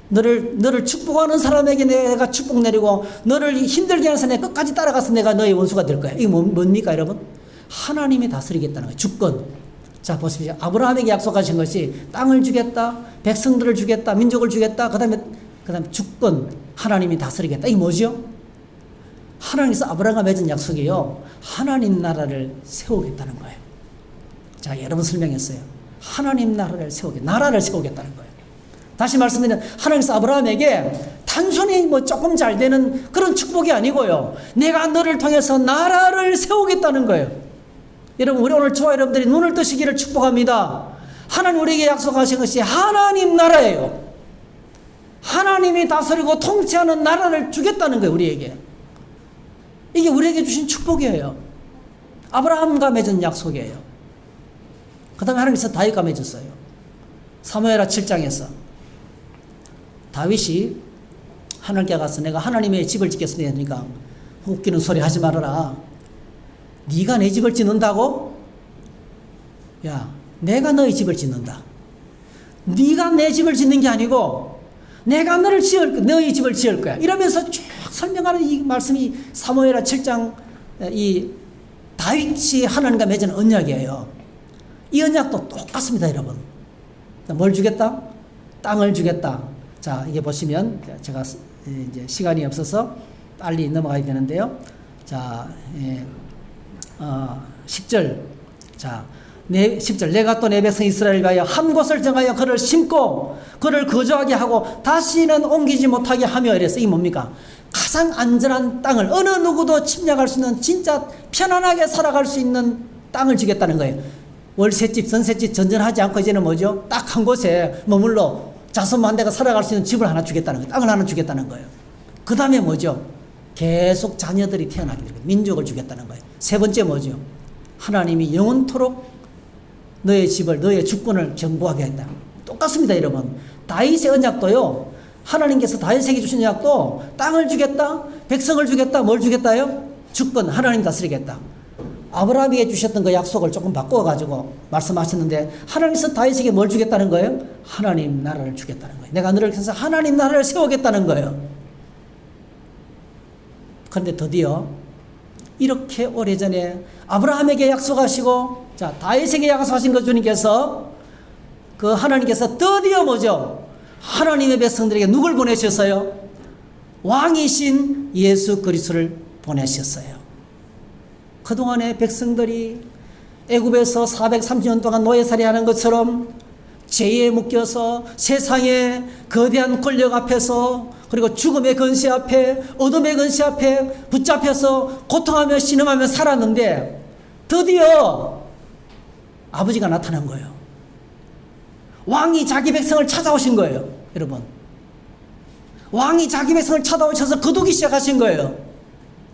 너를 축복하는 사람에게 내가 축복 내리고 너를 힘들게 하는 사람에게 끝까지 따라가서 내가 너의 원수가 될 거야. 이게 뭡니까 여러분? 하나님이 다스리겠다는 거예요. 주권. 자, 보십시오. 아브라함에게 약속하신 것이 땅을 주겠다, 백성들을 주겠다, 민족을 주겠다, 그 다음에 주권, 하나님이 다스리겠다. 이게 뭐죠? 하나님께서 아브라함과 맺은 약속이요, 하나님 나라를 세우겠다는 거예요. 자, 여러분 설명했어요. 하나님 나라를 세우겠다는 거예요. 다시 말씀드리면 하나님께서 아브라함에게 단순히 뭐 조금 잘 되는 그런 축복이 아니고요, 내가 너를 통해서 나라를 세우겠다는 거예요. 여러분, 우리 오늘 저와 여러분들이 눈을 뜨시기를 축복합니다. 하나님 우리에게 약속하신 것이 하나님 나라예요. 하나님이 다스리고 통치하는 나라를 주겠다는 거예요, 우리에게. 이게 우리에게 주신 축복이에요. 아브라함과 맺은 약속이에요. 그 다음에 하나님께서 다윗과 맺었어요. 사무엘하 7장에서 다윗이 하늘께 가서 내가 하나님의 집을 짓겠습니다 하니까 웃기는 소리 하지 말아라. 네가 내 집을 짓는다고? 야, 내가 너의 집을 짓는다. 네가 내 집을 짓는 게 아니고 내가 너의 집을 지을 거야. 이러면서 쭉 설명하는 이 말씀이 사무엘하 7장 이 다윗이 하나님과 맺은 언약이에요. 이 언약도 똑같습니다, 여러분. 뭘 주겠다? 땅을 주겠다. 자, 이게 보시면 제가 이제 시간이 없어서 빨리 넘어가야 되는데요. 자, 10절. 자, 10절. 내가 또 내 백성 이스라엘을 위하여 한 곳을 정하여 그를 심고 그를 거주하게 하고 다시는 옮기지 못하게 하며 이랬어. 이게 뭡니까? 가장 안전한 땅을, 어느 누구도 침략할 수 있는, 진짜 편안하게 살아갈 수 있는 땅을 주겠다는 거예요. 월세집, 전세집 전전하지 않고 이제는 뭐죠? 딱 한 곳에 머물러 자손만 대가 살아갈 수 있는 집을 하나 주겠다는 거예요. 땅을 하나 주겠다는 거예요. 그 다음에 뭐죠? 계속 자녀들이 태어나게 되는 거예요. 민족을 주겠다는 거예요. 세 번째 뭐죠? 하나님이 영원토록 너의 집을, 너의 주권을 견고하게 한다. 똑같습니다, 여러분. 다윗의 언약도요, 하나님께서 다윗에게 주신 언약도 땅을 주겠다, 백성을 주겠다, 뭘 주겠다요? 주권, 하나님 다스리겠다. 아브라함에게 주셨던 그 약속을 조금 바꿔가지고 말씀하셨는데, 하나님께서 다윗에게 뭘 주겠다는 거예요? 하나님 나라를 주겠다는 거예요. 내가 너를 통해서 하나님 나라를 세우겠다는 거예요. 그런데 드디어 이렇게 오래전에 아브라함에게 약속하시고, 자, 다윗에게 약속하신 그 주님께서, 그 하나님께서 드디어 뭐죠? 하나님의 백성들에게 누굴 보내셨어요? 왕이신 예수 그리스도를 보내셨어요. 그동안의 백성들이 애굽에서 430년 동안 노예살이 하는 것처럼 죄에 묶여서 세상의 거대한 권력 앞에서, 그리고 죽음의 건세 앞에, 어둠의 건세 앞에 붙잡혀서 고통하며 신음하며 살았는데, 드디어 아버지가 나타난 거예요. 왕이 자기 백성을 찾아오신 거예요, 여러분. 왕이 자기 백성을 찾아오셔서 거두기 시작하신 거예요.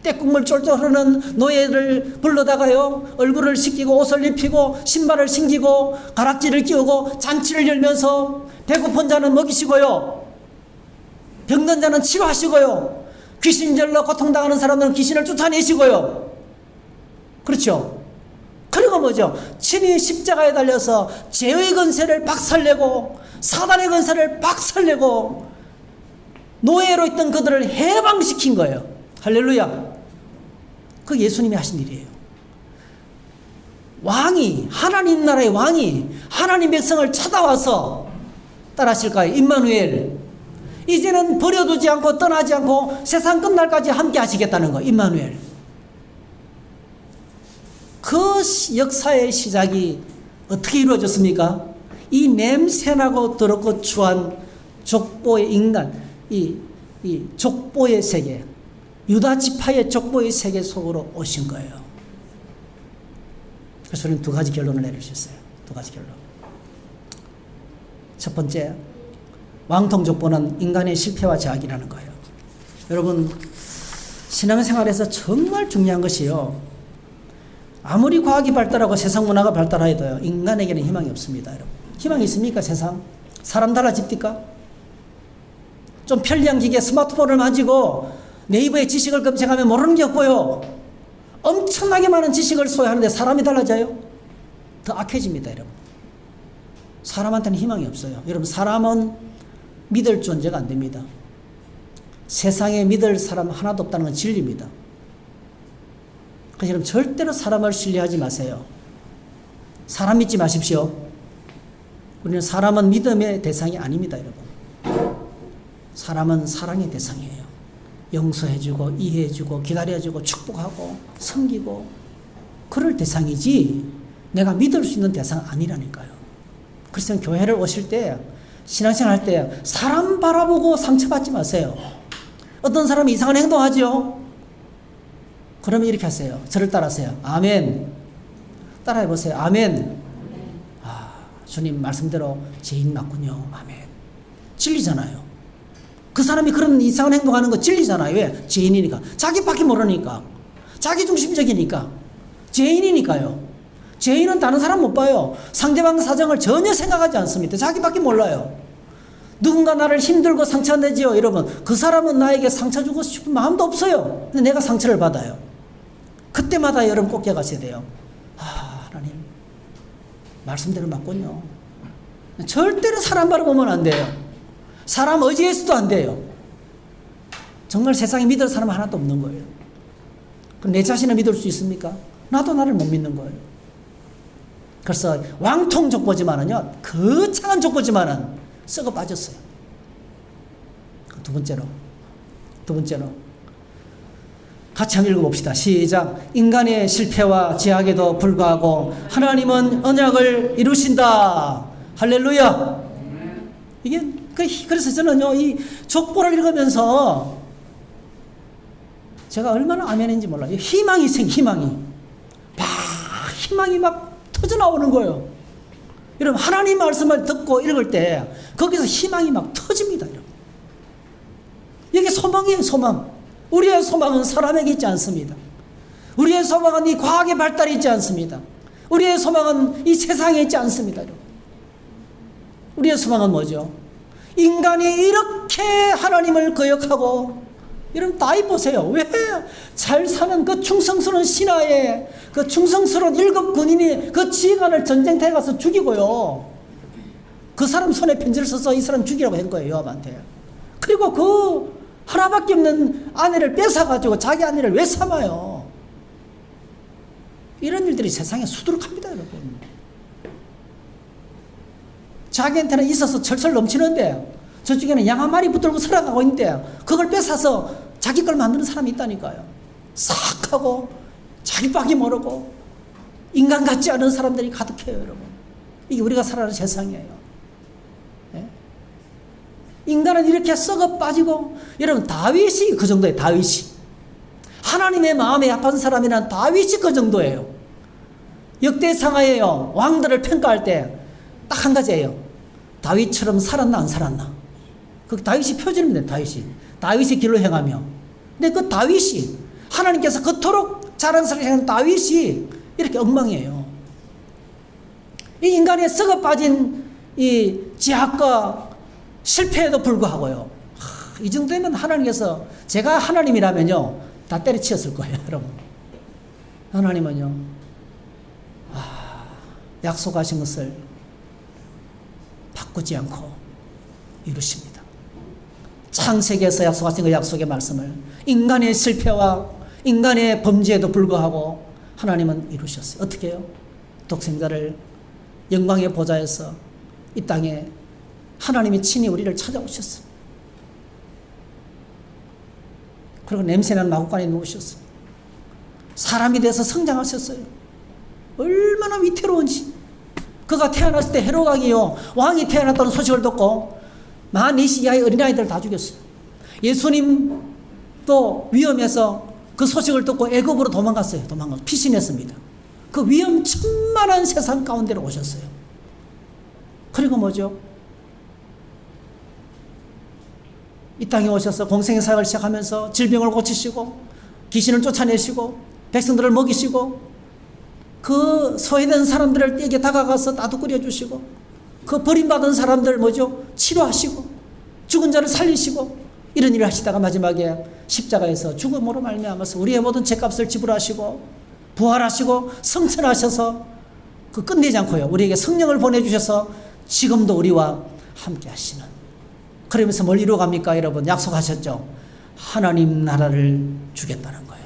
떼국물 쫄쫄 흐르는 노예를 불러다가요, 얼굴을 씻기고 옷을 입히고 신발을 신기고 가락지를 끼우고 잔치를 열면서 배고픈 자는 먹이시고요, 병든 자는 치료하시고요, 귀신절로 고통당하는 사람들은 귀신을 쫓아내시고요. 그렇죠? 그리고 뭐죠? 친히 십자가에 달려서 죄의 건세를 박살내고 사단의 건세를 박살내고 노예로 있던 그들을 해방시킨 거예요. 할렐루야. 그 예수님이 하신 일이에요. 왕이, 하나님 나라의 왕이 하나님 백성을 찾아와서 따라하실까요? 임마누엘. 이제는 버려두지 않고 떠나지 않고 세상 끝날까지 함께 하시겠다는 거, 임마누엘. 그 역사의 시작이 어떻게 이루어졌습니까? 이 냄새나고 더럽고 추한 족보의 인간, 이 족보의 세계, 유다 지파의 족보의 세계 속으로 오신 거예요. 그래서 우리는 두 가지 결론을 내릴 수 있어요. 두 가지 결론. 첫 번째, 왕통족보는 인간의 실패와 제약이라는 거예요. 여러분, 신앙생활에서 정말 중요한 것이요, 아무리 과학이 발달하고 세상 문화가 발달해도요, 인간에게는 희망이 없습니다. 여러분, 희망이 있습니까? 세상? 사람 달라집니까? 좀 편리한 기계 스마트폰을 만지고 네이버에 지식을 검색하면 모르는 게 없고요, 엄청나게 많은 지식을 소유하는데 사람이 달라져요? 더 악해집니다. 여러분, 사람한테는 희망이 없어요. 여러분, 사람은 믿을 존재가 안 됩니다. 세상에 믿을 사람 하나도 없다는 건 진리입니다. 그래서 여러분, 절대로 사람을 신뢰하지 마세요. 사람 믿지 마십시오. 우리는 사람은 믿음의 대상이 아닙니다. 여러분, 사람은 사랑의 대상이에요. 용서해주고 이해해주고 기다려주고 축복하고 섬기고 그럴 대상이지 내가 믿을 수 있는 대상 아니라니까요. 그래서 교회를 오실 때, 신앙생활 할 때 사람 바라보고 상처받지 마세요. 어떤 사람이 이상한 행동하죠? 그러면 이렇게 하세요. 저를 따라하세요. 아멘. 따라해보세요. 아멘. 아, 주님 말씀대로 죄인 맞군요. 아멘. 진리잖아요. 그 사람이 그런 이상한 행동하는 거 진리잖아요. 왜? 죄인이니까. 자기밖에 모르니까. 자기중심적이니까. 죄인이니까요. 죄인은 다른 사람 못 봐요. 상대방 사정을 전혀 생각하지 않습니다. 자기밖에 몰라요. 누군가 나를 힘들고 상처 내지요. 여러분, 그 사람은 나에게 상처 주고 싶은 마음도 없어요. 근데 내가 상처를 받아요. 그때마다 여러분 꼭 기억하셔야 돼요. 아, 하나님 말씀대로 맞군요. 절대로 사람 바라보면 안 돼요. 사람 의지해서도 안 돼요. 정말 세상에 믿을 사람 하나도 없는 거예요. 그럼 내 자신을 믿을 수 있습니까? 나도 나를 못 믿는 거예요. 그래서 왕통 족보지만은요, 거창한 족보지만은 썩어 빠졌어요. 두 번째로 같이 한번 읽어봅시다. 시작. 인간의 실패와 제약에도 불구하고 하나님은 언약을 이루신다. 할렐루야. 이게 그래서 저는요, 이 족보를 읽으면서 제가 얼마나 아멘인지 몰라요. 희망이 희망이 막 터져 나오는 거예요. 여러분, 하나님 말씀을 듣고 읽을 때 거기서 희망이 막 터집니다. 여러분, 이게 소망이에요. 소망. 우리의 소망은 사람에게 있지 않습니다. 우리의 소망은 이 과학의 발달이 있지 않습니다. 우리의 소망은 이 세상에 있지 않습니다. 여러분, 우리의 소망은 뭐죠? 인간이 이렇게 하나님을 거역하고, 여러분 다 보세요. 왜? 잘 사는 그 충성스러운 신하의 그 충성스러운 7 군인이 그 지휘관을 전쟁터에 가서 죽이고요, 그 사람 손에 편지를 써서 이 사람 죽이라고 한 거예요, 요압한테. 그리고 그 하나밖에 없는 아내를 뺏어가지고 자기 아내를 왜 삼아요? 이런 일들이 세상에 수두룩합니다. 여러분, 자기한테는 있어서 철철 넘치는데 저쪽에는 양 한 마리 붙들고 살아가고 있는데 그걸 뺏어서 자기 걸 만드는 사람이 있다니까요. 싹 하고 자기밖에 모르고 인간 같지 않은 사람들이 가득해요. 여러분, 이게 우리가 살아가는 세상이에요. 예? 인간은 이렇게 썩어 빠지고, 여러분 다윗이 그 정도예요. 다윗이 하나님의 마음에 합한 사람이란 다윗이 그 정도예요. 역대상하에요, 왕들을 평가할 때 딱 한 가지예요. 다윗처럼 살았나 안 살았나. 그 다윗이 표준입니다. 다윗의 길로 행하며. 근데 그 다윗이, 하나님께서 그토록 자랑스럽게 다윗이 이렇게 엉망이에요. 이 인간의 썩어 빠진 이 제약과 실패에도 불구하고요, 이 정도면 하나님께서, 제가 하나님이라면요 다 때려치웠을 거예요. 여러분, 하나님은요 약속하신 것을 바꾸지 않고 이루십니다. 창세기에서 약속하신 그 약속의 말씀을 인간의 실패와 인간의 범죄에도 불구하고 하나님은 이루셨어요. 어떻게 해요? 독생자를 영광의 보좌에서 이 땅에 하나님이 친히 우리를 찾아오셨어요. 그리고 냄새나는 마구간에 누우셨어요. 사람이 돼서 성장하셨어요. 얼마나 위태로운지. 그가 태어났을 때 헤롯 왕이요, 왕이 태어났다는 소식을 듣고 만 4시 이하의 어린아이들을 다 죽였어요. 예수님도 위험해서 그 소식을 듣고 애굽으로 도망갔어요. 피신했습니다. 그 위험천만한 세상 가운데로 오셨어요. 그리고 뭐죠? 이 땅에 오셔서 공생의 사역을 시작하면서 질병을 고치시고 귀신을 쫓아내시고 백성들을 먹이시고 그 소외된 사람들에게 다가가서 나도 끓여주시고 그 버림받은 사람들 치료하시고 죽은 자를 살리시고 이런 일을 하시다가 마지막에 십자가에서 죽음으로 말미암아서 우리의 모든 죄값을 지불하시고 부활하시고 성천하셔서 그 끝내지 않고요, 우리에게 성령을 보내주셔서 지금도 우리와 함께 하시는, 그러면서 뭘 이루어갑니까? 여러분 약속하셨죠? 하나님 나라를 주겠다는 거예요.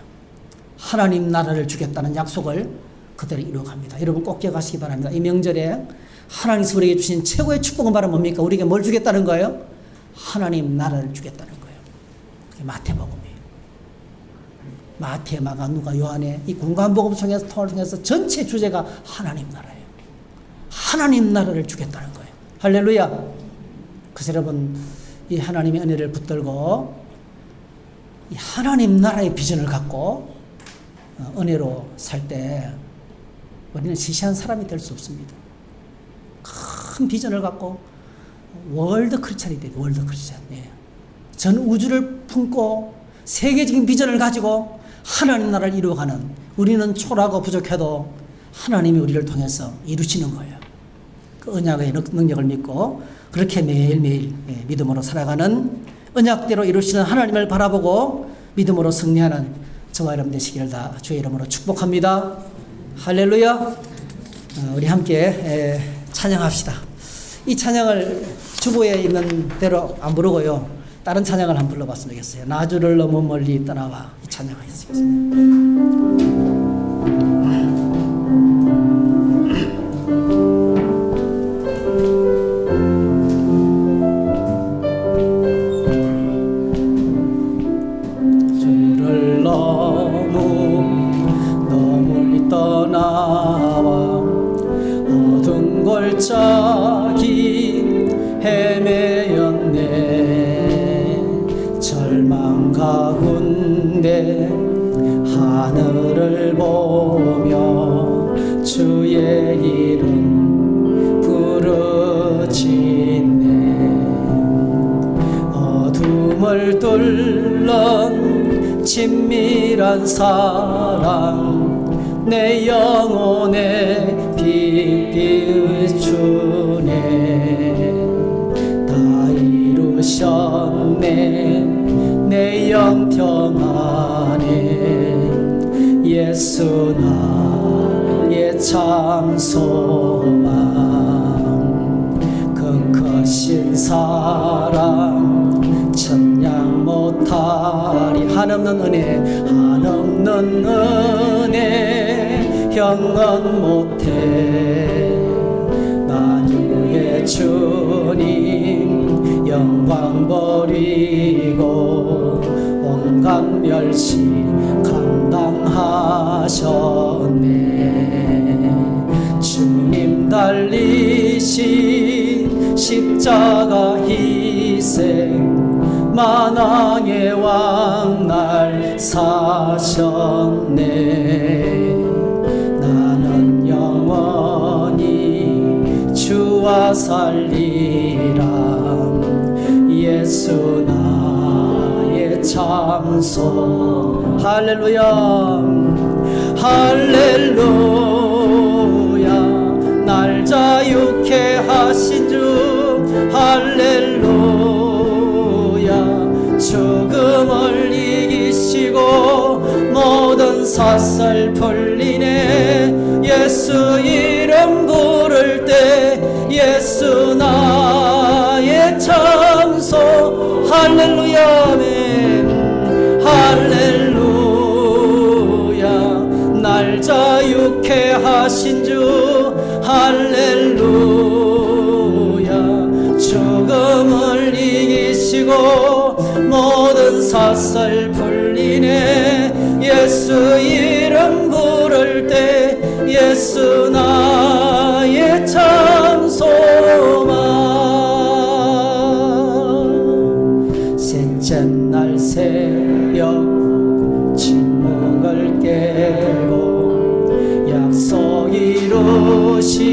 하나님 나라를 주겠다는 약속을 그대로 이루어갑니다. 여러분 꼭 기억하시기 바랍니다. 이 명절에 하나님께서 우리에게 주신 최고의 축복은 바로 뭡니까? 우리에게 뭘 주겠다는 거예요? 하나님 나라를 주겠다는 거예요. 그게 마태복음이에요. 마태, 마가, 누가, 요한의 이 공간복음 통해서 전체 주제가 하나님 나라예요. 하나님 나라를 주겠다는 거예요. 할렐루야. 그래서 여러분 이 하나님의 은혜를 붙들고 이 하나님 나라의 비전을 갖고 은혜로 살 때 우리는 시시한 사람이 될 수 없습니다. 큰 비전을 갖고 월드 크리스찬이 돼요. 월드 크리스찬. 예. 전 우주를 품고 세계적인 비전을 가지고 하나님 나라를 이루어가는, 우리는 초라하고 부족해도 하나님이 우리를 통해서 이루시는 거예요. 그 언약의 능력을 믿고 그렇게 매일매일 믿음으로 살아가는, 언약대로 이루시는 하나님을 바라보고 믿음으로 승리하는 저와 여러분 되시기를 다 주의 이름으로 축복합니다. 할렐루야. 우리 함께 찬양합시다. 이 찬양을 주보에 있는 대로 안 부르고요, 다른 찬양을 한번 불러봤으면 좋겠어요. 나주를 너무 멀리 떠나와, 이 찬양하겠습니다. 골짜기 헤매였네. 절망 가운데 하늘을 보며 주의 이름 부르짖네. 어둠을 뚫는 친밀한 사랑, 내 영혼에 빛 비추네. 다 이루셨네. 내 영평 안에 예수 나의 참 소망. 그 크신 사랑 천냥 못하리. 한없는 은혜, 한없는 은혜 형언 못해. 나주의 주님 영광 버리고 온갖 멸시 감당하셨네. 주님 달리신 십자가 희생, 만왕의 왕 날 사셨네. 나는 영원히 주와 살리라. 예수 나의 참소. 할렐루야. 할렐루야. 날 자유케 하신 주. 할렐루야. 죽음을 이기시고 모든 사슬 풀리네. 예수 이름 부를 때 예수 나의 참소. 할렐루야. 아멘. 할렐루야. 날 자유케 하신 주. 할렐루야. 죽음을 이기시고 모든 사슬 풀리네. 예수 이름 부를 때 예수 나의 참 소망. 셋째 날 새벽 침묵을 깨고 약속 이루신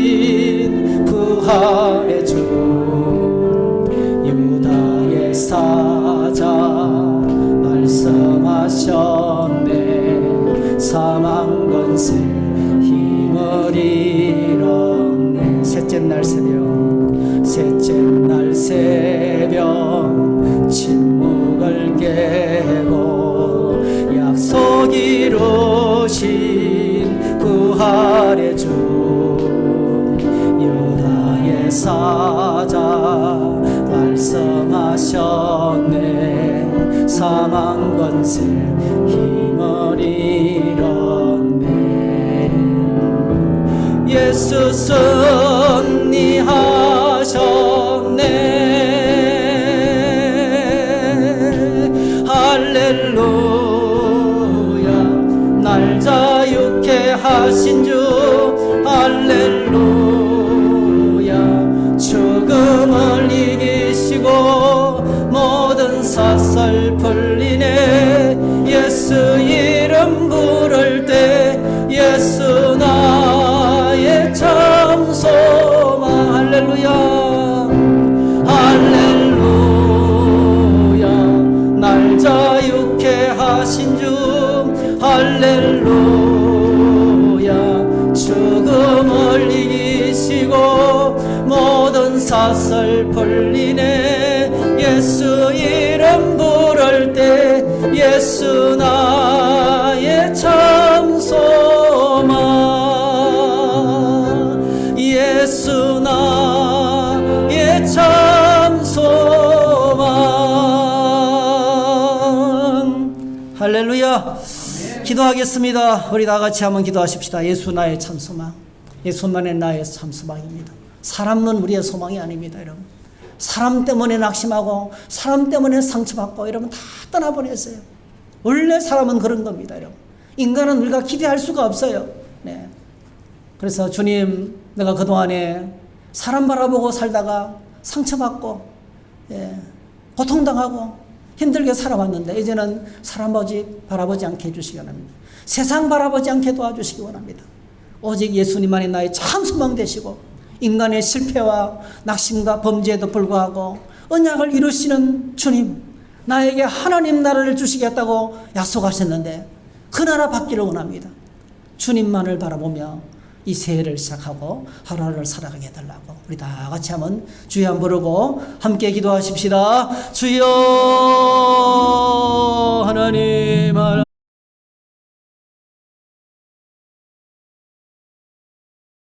부활의 주. 유다의 사자 곳에 힘을 잃었네. 셋째 날 새벽 침묵을 깨고 약속 이루신 구할의 주 유다의 사자 말씀하셨네. 사망 권세 힘을 잃었네. 예수 승리하셨네. 할렐루야. 날 자유케 하신 주 할렐루야. 죽음을 이기시고 모든 사슬 풀리네. 예수 이름 부를 때 예수 나의 참 소망. 할렐루야. 할렐루야. 날 자유케 하신 주 할렐루야. 죽음을 이기시고 모든 사슬 풀리네. 예수 이름 부를 때 예수 나의 참 소망. 예수 나의 참 소망. 할렐루야. 기도하겠습니다. 우리 다 같이 한번 기도하십시다. 예수 나의 참 소망. 예수만의 나의 참 소망입니다. 사람은 우리의 소망이 아닙니다, 여러분. 사람 때문에 낙심하고 사람 때문에 상처받고 이러면 다 떠나보냈어요. 원래 사람은 그런 겁니다, 여러분. 인간은 우리가 기대할 수가 없어요. 네. 그래서 주님, 내가 그동안에 사람 바라보고 살다가 상처받고 고통당하고 힘들게 살아왔는데 이제는 사람 바라보지 않게 해주시기 원합니다. 세상 바라보지 않게 도와주시기 원합니다. 오직 예수님만이 나의 참 소망 되시고 인간의 실패와 낙심과 범죄에도 불구하고 언약을 이루시는 주님, 나에게 하나님 나라를 주시겠다고 약속하셨는데 그 나라 받기를 원합니다. 주님만을 바라보며 이 새해를 시작하고 하루하루를 살아가게 해달라고 우리 다 같이 한번 주여 한번 부르고 함께 기도하십시다. 주여 하나님